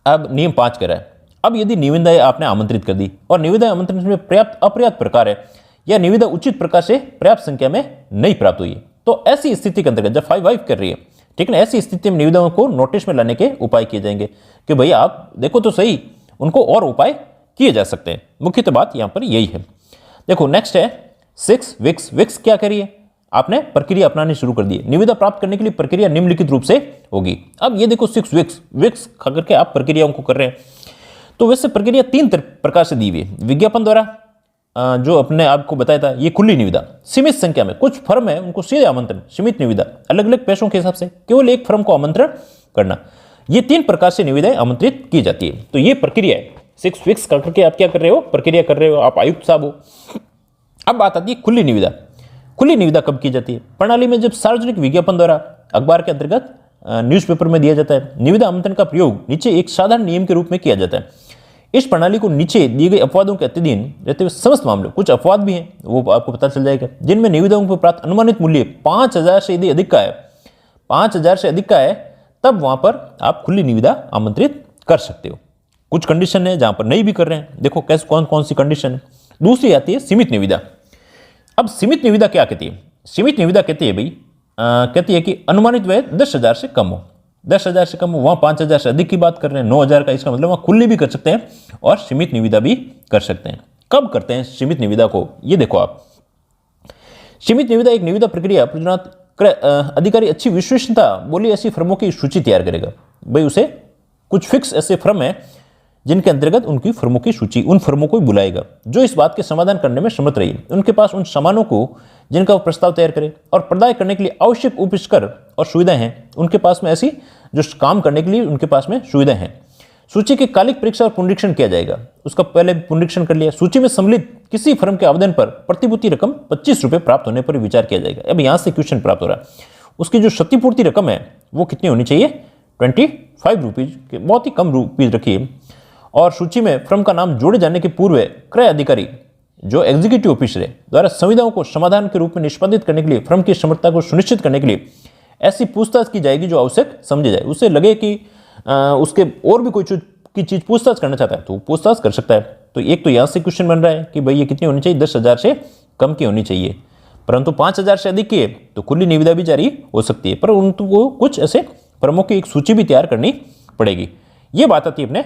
अब नियम 5 कह रहा है, अब यदि निविदाएं आपने आमंत्रित कर दी और निविदा आमंत्रण में पर्याप्त अपर्याप्त प्रकार है या निविदा उचित प्रकार से पर्याप्त संख्या में नहीं प्राप्त हुई, तो ऐसी स्थिति के अंतर्गत जब 5 कर रही है, ठीक है ना, ऐसी स्थिति में निविदाओं को नोटिस में लाने के उपाय किए जाएंगे कि भैया आप देखो तो सही, उनको और उपाय किए जा सकते हैं। मुख्यतः बात यहां पर यही है। देखो नेक्स्ट है 6 विक्स क्या करिए? आपने प्रक्रिया अपनानी शुरू कर दी है। निविदा प्राप्त करने के लिए प्रक्रिया निम्नलिखित रूप से होगी। अब ये देखो 6 विक्स खाकर के आप प्रक्रियाओं को कर रहे हैं, तो वैसे प्रक्रिया 3 प्रकार से दी हुई है। विज्ञापन द्वारा, जो अपने आपको बताया था, ये खुली निविदा, सीमित संख्या में, कुछ फर्म है उनको सीधे आमंत्रण, सीमित निविदा, अलग अलग पैसों के हिसाब से केवल एक फर्म को आमंत्रण करना, ये 3 प्रकार से निविदाएं आमंत्रित की जाती है। तो ये प्रक्रिया है 6 विक्स करके आप क्या कर रहे हो? प्रक्रिया कर रहे हो, आप आयुक्त साहब हो। अब बात आती है खुली निविदा। खुली निविदा कब की जाती है? प्रणाली में जब सार्वजनिक विज्ञापन द्वारा अखबार के अंतर्गत न्यूज़पेपर में दिया जाता है। निविदा आमंत्रण का प्रयोग नीचे एक साधारण नियम के रूप में किया जाता है। इस प्रणाली को नीचे दिए गए अपवादों के अधीन रहते हुए समस्त मामले, कुछ अपवाद भी हैं वो आपको पता चल जाएगा, जिनमें निविदाओं पर प्राप्त अनुमानित मूल्य 5000 से यदि अधिक का है, 5000 से अधिक का है, तब वहां पर आप खुली निविदा आमंत्रित कर सकते हो। कुछ कंडीशन है जहां पर नहीं भी कर रहे हैं, देखो कैसे कौन कौन सी कंडीशन है। दूसरी आती है सीमित निविदा। अब सीमित निविदा क्या कहती है? सीमित निविदा कहती है भाई, कहती है कि अनुमानित व्यय 10,000 से कम हो, 10,000 से कम हो, वहां 5,000 से अधिक की बात कर रहे हैं, 9,000 का, इसका मतलब वहां खुली भी कर सकते हैं और सीमित निविदा भी कर सकते हैं। कब करते हैं सीमित निविदा को? ये देखो आप, सीमित निविदा एक निविदा प्रक्रिया अधिकारी अच्छी विश्वसनीयता बोली ऐसी फर्मों की सूची तैयार करेगा। भाई उसे कुछ फिक्स ऐसे फर्म है जिनके अंतर्गत उनकी फर्मों की सूची, उन फर्मों को बुलाएगा जो इस बात के समाधान करने में समर्थ रही, उनके पास उन सामानों को जिनका वो प्रस्ताव तैयार करे और प्रदाय करने के लिए आवश्यक उपकरण और सुविधाएं हैं, उनके पास में ऐसी जो काम करने के लिए उनके पास में सुविधाएं हैं। सूची के कालिक परीक्षा और पुनरीक्षण किया जाएगा, उसका पहले पुनरीक्षण कर लिया। सूची में सम्मिलित किसी फर्म के आवेदन पर प्रतिभूति रकम 25 रुपये प्राप्त होने पर विचार किया जाएगा। अब यहां से क्वेश्चन प्राप्त हो रहा है, उसकी जो क्षतिपूर्ति रकम है वो कितनी होनी चाहिए? 25 रुपीज, बहुत ही कम रुपीज रखिए। और सूची में फर्म का नाम जोड़े जाने के पूर्व क्रय अधिकारी जो एग्जीक्यूटिव ऑफिसर है द्वारा संविदाओं को समाधान के रूप में निष्पादित करने के लिए फर्म की समर्थता को सुनिश्चित करने के लिए ऐसी पूछताछ की जाएगी जो आवश्यक समझी जाए। उसे लगे कि उसके और भी कोई चीज पूछताछ करना चाहता है तो पूछताछ कर सकता है। तो एक तो यहां से क्वेश्चन बन रहा है कि भाई ये कितनी होनी चाहिए, 10,000 से कम की होनी चाहिए, परंतु 5,000 से अधिक की है तो खुली निविदा भी जारी हो सकती है, पर उनको कुछ ऐसे फर्मों की एक सूची भी तैयार करनी पड़ेगी। ये बात आती है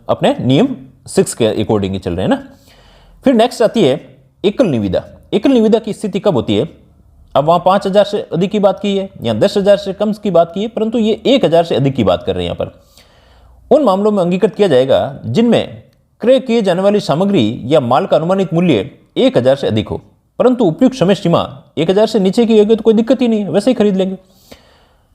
अपने नियम 6 के अकॉर्डिंग चल रहे हैं ना। फिर नेक्स्ट आती है एकल निविदा। एकल निविदा की स्थिति कब होती है? अब वहां 5,000 से अधिक की बात की है या 10,000 से कम की बात की है, परंतु ये 1,000 से अधिक की बात कर रहे हैं। यहाँ पर उन मामलों में अंगीकृत किया जाएगा जिनमें क्रय किए जाने वाली सामग्री या माल का अनुमानित मूल्य 1,000 से अधिक हो, परंतु उपयुक्त समय सीमा 1,000 से नीचे की होगी तो कोई दिक्कत ही नहीं है, वैसे ही खरीद लेंगे,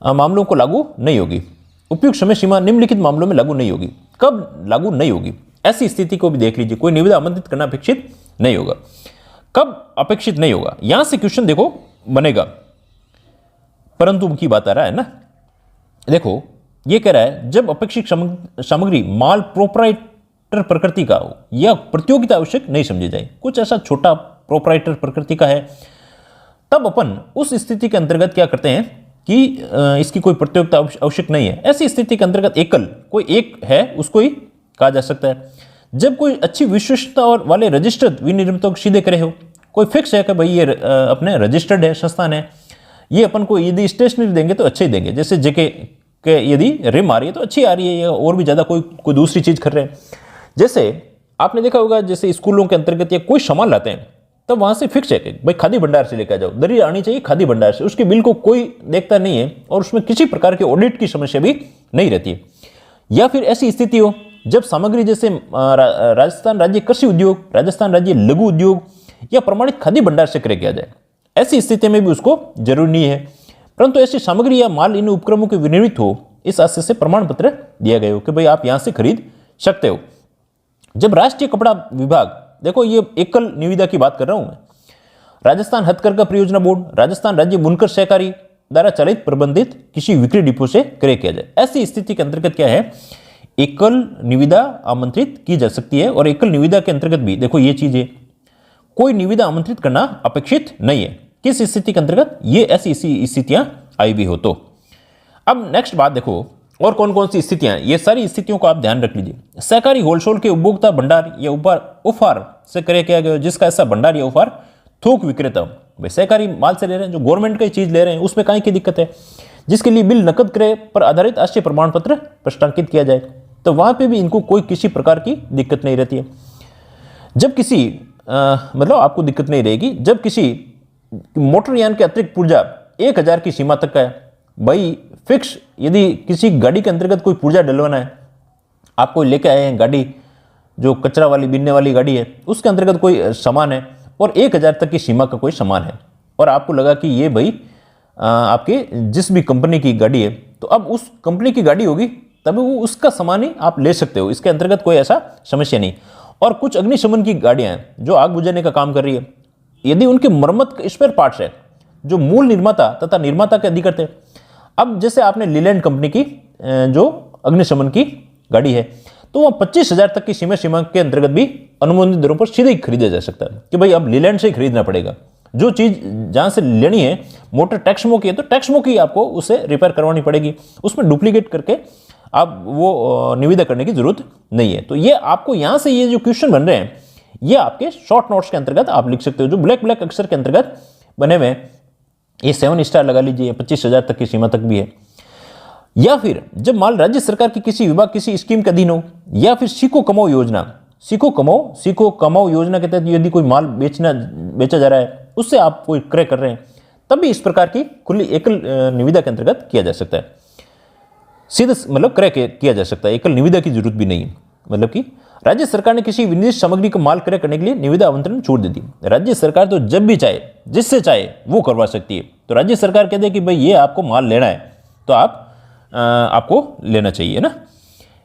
मामलों को लागू नहीं होगी। उपयुक्त समय सीमा निम्नलिखित मामलों में लागू नहीं होगी। कब लागू नहीं होगी? ऐसी स्थिति को भी देख लीजिए, कोई निविदा आमंत्रित करना अपेक्षित नहीं होगा। कब अपेक्षित नहीं होगा? यहां से क्वेश्चन देखो बनेगा, परंतु की बात आ रहा है ना। देखो ये कह रहा है जब अपेक्षित सामग्री माल प्रोप्राइटर प्रकृति का हो या प्रतियोगिता आवश्यक नहीं समझी जाए, कुछ ऐसा छोटा प्रोप्राइटर प्रकृति का है, तब अपन उस स्थिति के अंतर्गत क्या करते हैं कि इसकी कोई प्रतियोगिता आवश्यक नहीं है। ऐसी स्थिति के अंतर्गत एकल कोई एक है उसको ही कहा जा सकता है। जब कोई अच्छी विश्वसनीयता और वाले रजिस्टर्ड विनिर्माताओं को सीधे करे हो, कोई फिक्स है कि भाई ये अपने रजिस्टर्ड है, संस्थान है, ये अपन को यदि स्टेशनरी देंगे तो अच्छे ही देंगे, जैसे जेके के यदि रिम आ रही है तो अच्छी आ रही है, या और भी ज़्यादा कोई दूसरी चीज़ कर रहे हैं। जैसे आपने देखा होगा जैसे स्कूलों के अंतर्गत या कोई सामान लाते हैं तब तो वहाँ से फिक्स है कि भाई खादी भंडार से लेकर जाओ, दरी आनी चाहिए खादी भंडार से, उसके बिल को कोई देखता नहीं है और उसमें किसी प्रकार के ऑडिट की समस्या भी नहीं रहती है। या फिर ऐसी स्थिति हो जब सामग्री जैसे राजस्थान राज्य कृषि उद्योग, राजस्थान राज्य लघु उद्योग या प्रमाणित खादी भंडार से क्रय किया जाए, ऐसी स्थिति में भी उसको जरूरी नहीं है, परंतु ऐसी सामग्री या माल इन उपक्रमों के विनिर्मित हो इस आशय से प्रमाण पत्र दिया गया हो कि भाई आप यहां से खरीद सकते हो। जब राष्ट्रीय कपड़ा विभाग, देखो ये एकल निविदा की बात कर रहा हूं मैं, राजस्थान हथकरघा परियोजना बोर्ड, राजस्थान राज्य बुनकर सहकारी द्वारा चलित प्रबंधित किसी विक्रय डिपो से क्रय किया जाए, ऐसी स्थिति के अंतर्गत क्या है, एकल निविदा आमंत्रित की जा सकती है। और एकल निविदा के अंतर्गत भी देखो ये चीज है, कोई निविदा आमंत्रित करना अपेक्षित नहीं है। किस स्थिति के अंतर्गत? ये ऐसी स्थितियां आई भी हो तो। अब नेक्स्ट बात देखो और कौन कौन सी स्थितियां, ये सारी स्थितियों को आप ध्यान रख लीजिए। सहकारी होलसेल के उपभोक्ता भंडार या उपहार से क्रय किया गया जिसका ऐसा भंडार या उपहार थोक विक्रेता, भाई सहकारी माल से ले रहे हैं, जो गवर्नमेंट की चीज ले रहे हैं उसमें काहे की दिक्कत है, जिसके लिए बिल नकद क्रय पर आधारित आश्चर्य प्रमाण पत्र प्रस्तावित किया जाए, तो वहां पे भी इनको कोई किसी प्रकार की दिक्कत नहीं रहती है। जब किसी मतलब आपको दिक्कत नहीं रहेगी जब किसी मोटरयान के अतिरिक्त पुर्जा 1,000 की सीमा तक का है, भाई फिक्स, यदि किसी गाड़ी के अंतर्गत कोई पुर्जा डलवाना है, आप कोई लेके आए हैं गाड़ी जो कचरा वाली बिनने वाली गाड़ी है, उसके अंतर्गत कोई सामान है और 1,000 तक की सीमा का कोई सामान है, और आपको लगा कि ये भाई आपके जिस भी कंपनी की गाड़ी है, तो अब उस कंपनी की गाड़ी होगी तभी वो उसका सामान ही आप ले सकते हो, इसके अंतर्गत कोई ऐसा समस्या नहीं। और कुछ अग्निशमन की गाड़ियां हैं जो आग बुझाने का काम कर रही है, यदि उनके मरम्मत स्पेयर पार्ट्स है जो मूल निर्माता तथा निर्माता के अधिकृत है, अब जैसे आपने लीलैंड कंपनी की जो अग्निशमन की गाड़ी है, तो वह 25,000 तक की सीमा के अंतर्गत भी अनुमोदित दरों पर सीधे ही खरीदा जा सकता है कि भाई अब लीलैंड से ही खरीदना पड़ेगा। जो चीज जहां से लेनी है मोटर टैक्समो की है तो टैक्समो की आपको उसे रिपेयर करवानी पड़ेगी, उसमें डुप्लीकेट करके आप वो निविदा करने की जरूरत नहीं है। तो ये आपको यहां से ये जो क्वेश्चन बन रहे हैं ये आपके शॉर्ट नोट्स के अंतर्गत आप लिख सकते हो, जो ब्लैक अक्षर के अंतर्गत बने हुए, ये 7 स्टार लगा लीजिए, 25,000 तक की सीमा तक भी है। या फिर जब माल राज्य सरकार की किसी विभाग किसी स्कीम के अधीन हो, या फिर सीखो कमाओ योजना, सीखो कमाओ योजना के तहत यदि कोई माल बेचा जा रहा है, उससे आप कोई क्रय कर रहे हैं, तब भी इस प्रकार की खुली एकल निविदा के अंतर्गत किया जा सकता है, सीधे मतलब क्रय किया जा सकता है, एकल निविदा की जरूरत भी नहीं है। मतलब कि राज्य सरकार ने किसी विनिर्दिष्ट सामग्री को माल क्रय करने के लिए निविदा आमंत्रण छोड़ देती है। राज्य सरकार तो जब भी चाहे जिससे चाहे वो करवा सकती है। तो राज्य सरकार कहते हैं कि भाई ये आपको माल लेना है तो आपको लेना चाहिए ना।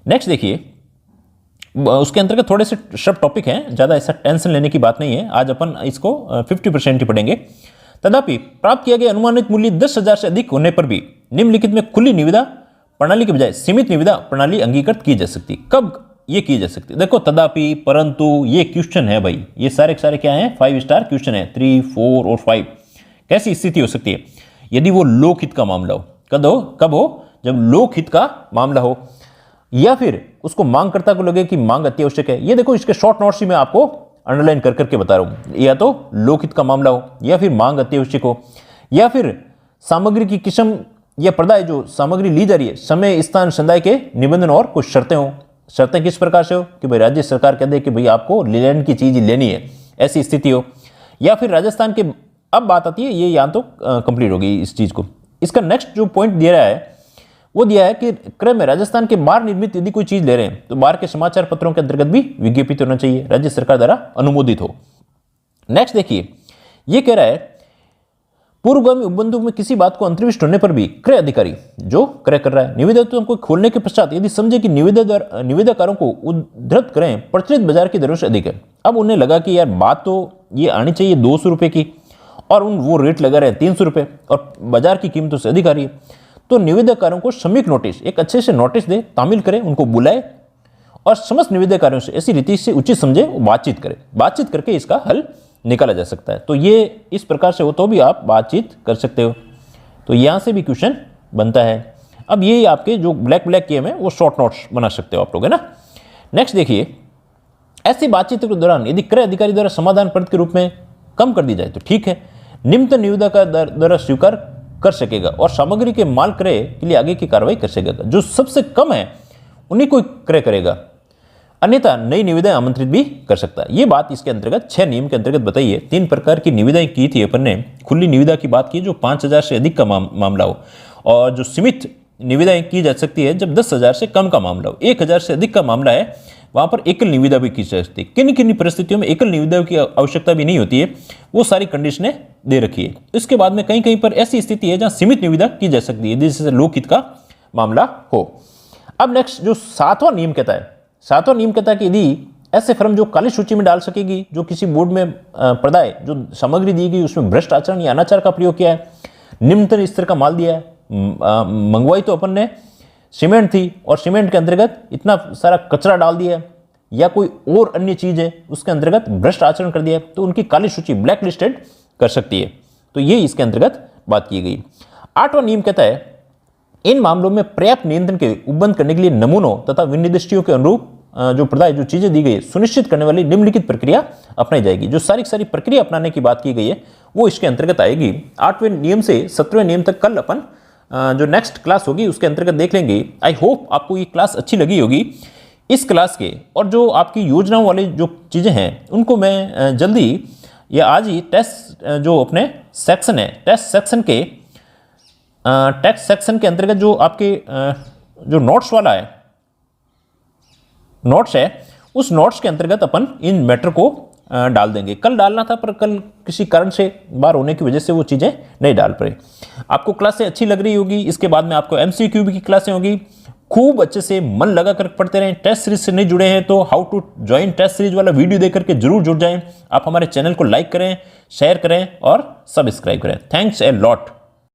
नेक्स्ट देखिए, उसके अंतर्गत थोड़े से सब टॉपिक हैं, ज़्यादा ऐसा टेंशन लेने की बात नहीं है। आज अपन इसको 50% ही पढ़ेंगे। तथापि प्राप्त किया गया अनुमानित मूल्य 10,000 से अधिक होने पर भी निम्नलिखित में खुली निविदा प्रणाली के बजाय सीमित निविदा प्रणाली अंगीकृत की जा सकती। कब ये की जा सकती है? देखो, तथापि, परंतु, ये क्वेश्चन है भाई, ये सारे क्या हैं? 5 स्टार क्वेश्चन है, 3, 4 और 5। कैसी स्थिति हो सकती है? यदि वो लोकहित का मामला हो। कब हो? जब लोकहित का मामला हो, या फिर उसको मांगकर्ता को लगे कि मांग अति आवश्यक है। ये देखो इसके शॉर्ट नोट्स ही मैं आपको अंडरलाइन कर करके बता रहा हूं। या तो लोकहित का मामला हो, या फिर मांग अति आवश्यक हो, या फिर सामग्री की किस्म या प्रदाय जो सामग्री ली जा रही है, समय स्थान संदाय के निबंधन और कुछ शर्तें हो। शर्तें किस प्रकार से हो कि भाई राज्य सरकार कह दे कि भाई आपको लीलैंड की चीज लेनी है, ऐसी स्थिति हो। या फिर राजस्थान के, अब बात आती है ये यहाँ तो कंप्लीट होगी इस चीज को। इसका नेक्स्ट जो पॉइंट दिया रहा है वो दिया है कि क्रम में राजस्थान के बाहर निर्मित यदि कोई चीज ले रहे हैं तो बाहर के समाचार पत्रों के अंतर्गत भी विज्ञापित होना चाहिए, राज्य सरकार द्वारा अनुमोदित हो। नेक्स्ट देखिए, ये कह रहा है पूर्वगामी उपबंधों में किसी बात को अंतर्विष्ट होने पर भी क्रय अधिकारी जो क्रय कर रहा है निवेदकों को खोलने के पश्चात यदि समझे कि निवेदकारों को उद्धृत क्रय प्रचलित बाजार की दरों से अधिक है। अब उन्हें लगा कि यार बात तो ये आनी चाहिए 200 रुपए की, और वो रेट लगा रहे हैं 300 रुपए और बाजार की कीमतों से अधिक आ रही है, तो निवेदकारों को सम्यक नोटिस, एक अच्छे से नोटिस दे, तामील करे, उनको बुलाए और समस्त निवेदकारों से ऐसी रीति से उचित समझे बातचीत करे। बातचीत करके इसका हल निकाला जा सकता है। तो ये इस प्रकार से हो तो भी आप बातचीत कर सकते हो। तो यहां से भी क्वेश्चन बनता है। अब ये आपके जो ब्लैक किए हैं वो शॉर्ट नोट्स बना सकते हो आप लोग, है ना। नेक्स्ट देखिए, ऐसी बातचीत के दौरान यदि क्रय अधिकारी द्वारा समाधान पद के रूप में कम कर दी जाए तो ठीक है, निम्नतम निविदा द्वारा स्वीकार कर सकेगा और सामग्री के माल क्रय के लिए आगे की कार्रवाई कर सकेगा। जो सबसे कम है उन्हीं को क्रय करेगा, अन्यथा नई निविदाएं आमंत्रित भी कर सकता है। ये बात इसके अंतर्गत 6 नियम के अंतर्गत बताई है। 3 प्रकार की निविदाएं की थी अपन ने। खुली निविदा की बात की जो 5000 से अधिक का मामला हो, और जो सीमित निविदाएं की जा सकती है जब 10,000 से कम का मामला हो। 1,000 से अधिक का मामला है वहां पर एकल निविदा भी की जा सकती है। किन किन परिस्थितियों में एकल निविदा की आवश्यकता भी नहीं होती है, वो सारी कंडीशनें दे रखी है। इसके बाद में कहीं कहीं पर ऐसी स्थिति है जहां सीमित निविदा की जा सकती है, जैसे लोकहित का मामला हो। अब नेक्स्ट जो 7वां नियम कहता है, 7वां नियम कहता है कि यदि ऐसे फर्म जो काली सूची में डाल सकेगी, जो किसी बोर्ड में प्रदाय जो सामग्री दी गई उसमें भ्रष्ट आचरण या अनाचार का प्रयोग किया है, निम्नतम स्तर का माल दिया है, मंगवाई तो अपन ने सीमेंट थी और सीमेंट के अंतर्गत इतना सारा कचरा डाल दिया, या कोई और अन्य चीज है उसके अंतर्गत भ्रष्ट आचरण कर दिया, तो उनकी काली सूची ब्लैक लिस्टेड कर सकती है। तो ये इसके अंतर्गत बात की गई। 8वां नियम कहता है इन मामलों में पर्याप्त नियंत्रण के उपबंध करने के लिए नमूनों तथा विनिर्दिष्टियों के अनुरूप जो प्रदाय जो चीजें दी गई सुनिश्चित करने वाली निम्नलिखित प्रक्रिया अपनाई जाएगी। जो सारी प्रक्रिया अपनाने की बात की गई है वो इसके अंतर्गत आएगी। 8वें नियम से 17वें नियम तक कल अपन जो नेक्स्ट क्लास होगी उसके अंतर्गत देख लेंगे। आई होप आपको ये क्लास अच्छी लगी होगी। इस क्लास के और जो आपकी योजनाओं वाली जो चीज़ें हैं उनको मैं जल्दी या आज ही टेस्ट जो अपने सेक्शन है टेस्ट सेक्शन के अंतर्गत जो आपके जो नोट्स वाला है नोट्स है उस नोट्स के अंतर्गत अपन इन मैटर को डाल देंगे। कल डालना था पर कल किसी कारण से बाहर होने की वजह से वो चीज़ें नहीं डाल पाए। आपको क्लासें अच्छी लग रही होगी। इसके बाद में आपको MCQ की क्लासें होगी। खूब अच्छे से मन लगा कर पढ़ते रहें। टेस्ट सीरीज से नहीं जुड़े हैं तो how to join test series वाला वीडियो देख करके जरूर जुड़ जाएं। आप हमारे चैनल को लाइक करें, शेयर करें और सब्सक्राइब करें। Thanks a lot.